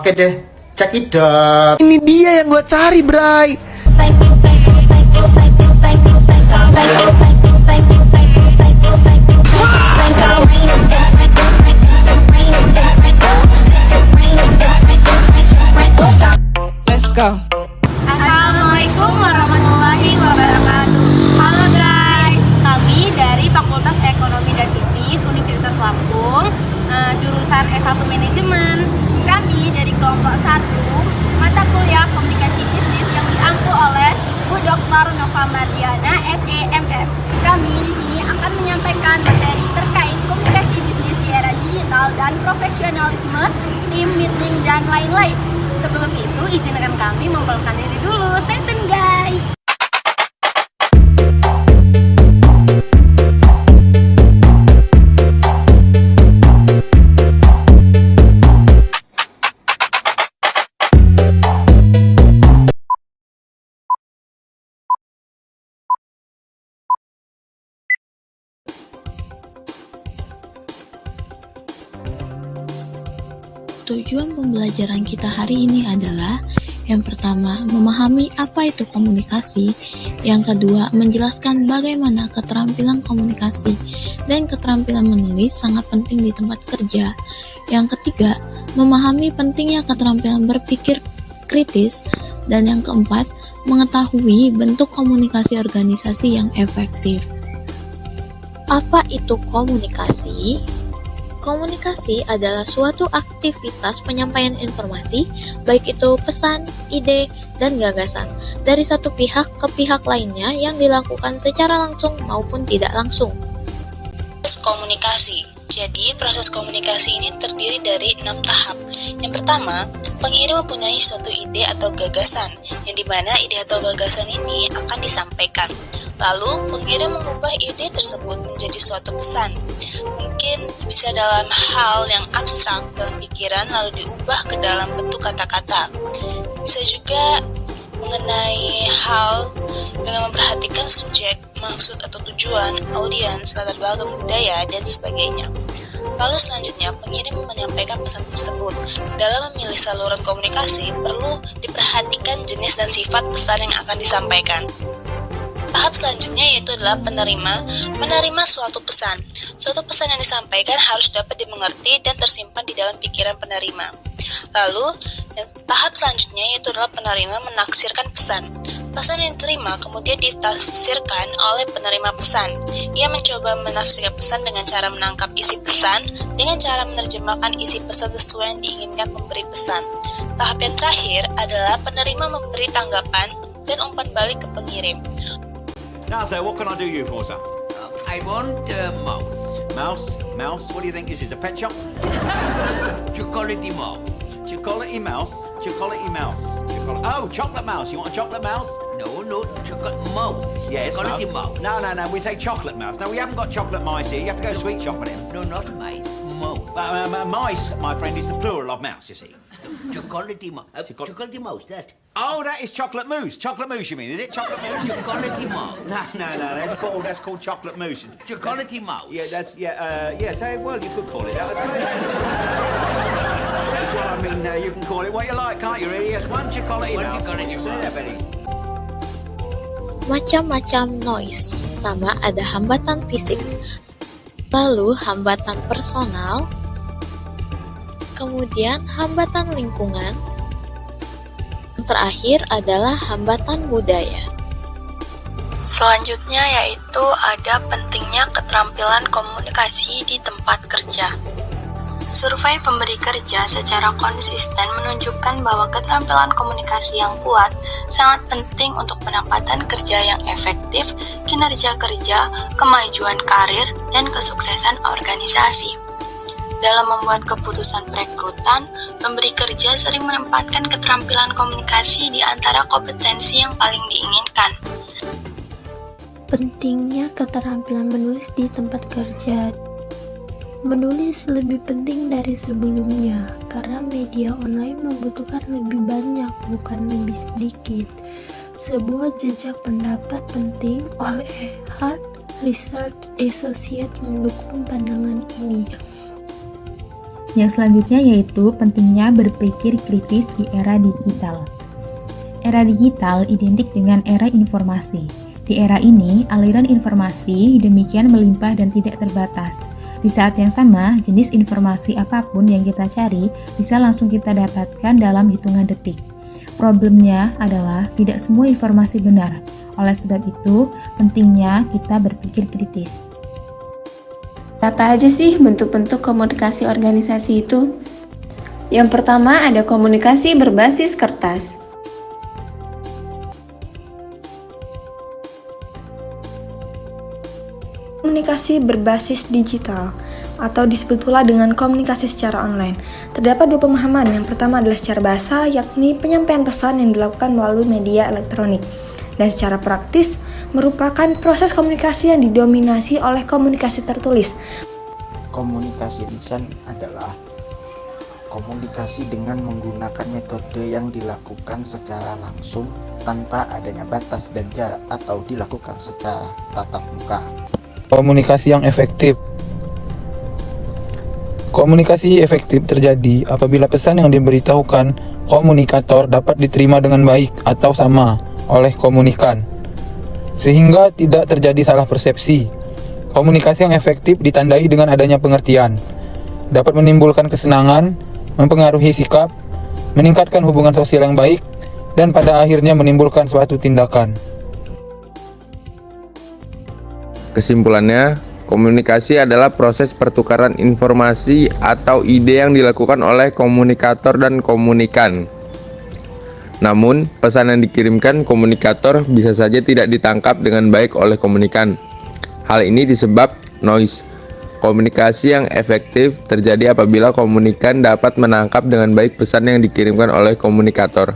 Oke deh, cekidot. Ini dia yang gue cari, Bray. Let's go. Assalamualaikum warahmatullahi wabarakatuh. Halo guys, kami dari Fakultas Ekonomi dan Bisnis Universitas Lampung, jurusan S1 Manajemen. Kami dari kelompok 1, mata kuliah Komunikasi Bisnis yang diampu oleh Bu Dr. Nova Mardiana, SEMF. Kami di sini akan menyampaikan materi terkait komunikasi bisnis di era digital dan profesionalisme, tim meeting, dan lain-lain. Sebelum itu, izinkan kami memperkenalkan diri dulu. Stay tune guys. Tujuan pembelajaran kita hari ini adalah yang pertama, memahami apa itu komunikasi. Yang kedua, menjelaskan bagaimana keterampilan komunikasi dan keterampilan menulis sangat penting di tempat kerja. Yang ketiga, memahami pentingnya keterampilan berpikir kritis. Dan yang keempat, mengetahui bentuk komunikasi organisasi yang efektif. Apa itu komunikasi? Komunikasi adalah suatu aktivitas penyampaian informasi, baik itu pesan, ide, dan gagasan, dari satu pihak ke pihak lainnya yang dilakukan secara langsung maupun tidak langsung. Proses komunikasi. Jadi, proses komunikasi ini terdiri dari 6 tahap. Yang pertama, pengirim mempunyai suatu ide atau gagasan, yang dimana ide atau gagasan ini akan disampaikan. Lalu, pengirim mengubah ide tersebut menjadi suatu pesan. Mungkin bisa dalam hal yang abstrak dalam pikiran lalu diubah ke dalam bentuk kata-kata. Bisa juga mengenai hal dengan memperhatikan subjek, maksud atau tujuan, audiens, latar belakang budaya, dan sebagainya. Lalu selanjutnya, pengirim menyampaikan pesan tersebut. Dalam memilih saluran komunikasi, perlu diperhatikan jenis dan sifat pesan yang akan disampaikan. Tahap selanjutnya yaitu adalah menerima suatu pesan. Suatu pesan yang disampaikan harus dapat dimengerti dan tersimpan di dalam pikiran penerima. Lalu, tahap selanjutnya yaitu adalah penerima menaksirkan pesan. Pesan yang diterima kemudian ditafsirkan oleh penerima pesan. Ia mencoba menafsirkan pesan dengan cara menangkap isi pesan, dengan cara menerjemahkan isi pesan sesuai yang diinginkan pemberi pesan. Tahap yang terakhir adalah penerima memberi tanggapan dan umpan balik ke pengirim. Now, sir, what can I do you for, sir? I want a mouse. Mouse? Mouse? What do you think this is, a pet shop? Chocolate mouse. Chocolate mouse? Chocolate mouse. Oh, chocolate mouse. You want a chocolate mouse? No, chocolate mouse. Yes, chocolate mouse. No, we say chocolate mouse. No, we haven't got chocolate mice here. You have to go sweet shop on it. No, not mice. Mouse. Mice, my friend, is the plural of mouse, you see. Chocolate mouse. Chocolate mouse, that. Oh, that is chocolate mousse. Chocolate mousse, you mean? Is it chocolate mousse? Chocolate mouse. No. That's called chocolate mousse. Chocolate mouse. Yeah, So well, you could call it that. Well, I mean, you can call it what you like, can't you? Really? Yes, one chocolate mouse. Macam-macam noise. Pertama, ada hambatan fisik. Lalu, hambatan personal. Kemudian, hambatan lingkungan. Yang terakhir adalah hambatan budaya. Selanjutnya yaitu ada pentingnya keterampilan komunikasi di tempat kerja. Survei pemberi kerja secara konsisten menunjukkan bahwa keterampilan komunikasi yang kuat sangat penting untuk pendapatan kerja yang efektif, kinerja kerja, kemajuan karir, dan kesuksesan organisasi. Dalam membuat keputusan perekrutan, pemberi kerja sering menempatkan keterampilan komunikasi di antara kompetensi yang paling diinginkan. Pentingnya keterampilan menulis di tempat kerja. Menulis lebih penting dari sebelumnya, karena media online membutuhkan lebih banyak, bukan lebih sedikit. Sebuah jejak pendapat penting oleh Hart Research Associates mendukung pandangan ini. Yang selanjutnya yaitu pentingnya berpikir kritis di era digital. Era digital identik dengan era informasi. Di era ini, aliran informasi demikian melimpah dan tidak terbatas. Di saat yang sama, jenis informasi apapun yang kita cari bisa langsung kita dapatkan dalam hitungan detik. Problemnya adalah tidak semua informasi benar. Oleh sebab itu, pentingnya kita berpikir kritis. Apa aja sih bentuk-bentuk komunikasi organisasi itu? Yang pertama ada komunikasi berbasis kertas. Komunikasi berbasis digital atau disebut pula dengan komunikasi secara online. Terdapat dua pemahaman. Yang pertama adalah secara bahasa, yakni penyampaian pesan yang dilakukan melalui media elektronik. Dan secara praktis, merupakan proses komunikasi yang didominasi oleh komunikasi tertulis. Komunikasi lisan adalah komunikasi dengan menggunakan metode yang dilakukan secara langsung tanpa adanya batas dan jarak atau dilakukan secara tatap muka. Komunikasi yang efektif. Komunikasi efektif terjadi apabila pesan yang diberitahukan komunikator dapat diterima dengan baik atau sama oleh komunikan, sehingga tidak terjadi salah persepsi. Komunikasi yang efektif ditandai dengan adanya pengertian, dapat menimbulkan kesenangan, mempengaruhi sikap, meningkatkan hubungan sosial yang baik, dan pada akhirnya menimbulkan suatu tindakan. Kesimpulannya, komunikasi adalah proses pertukaran informasi atau ide yang dilakukan oleh komunikator dan komunikan. Namun, pesan yang dikirimkan komunikator bisa saja tidak ditangkap dengan baik oleh komunikan. Hal ini disebab noise. Komunikasi yang efektif terjadi apabila komunikan dapat menangkap dengan baik pesan yang dikirimkan oleh komunikator.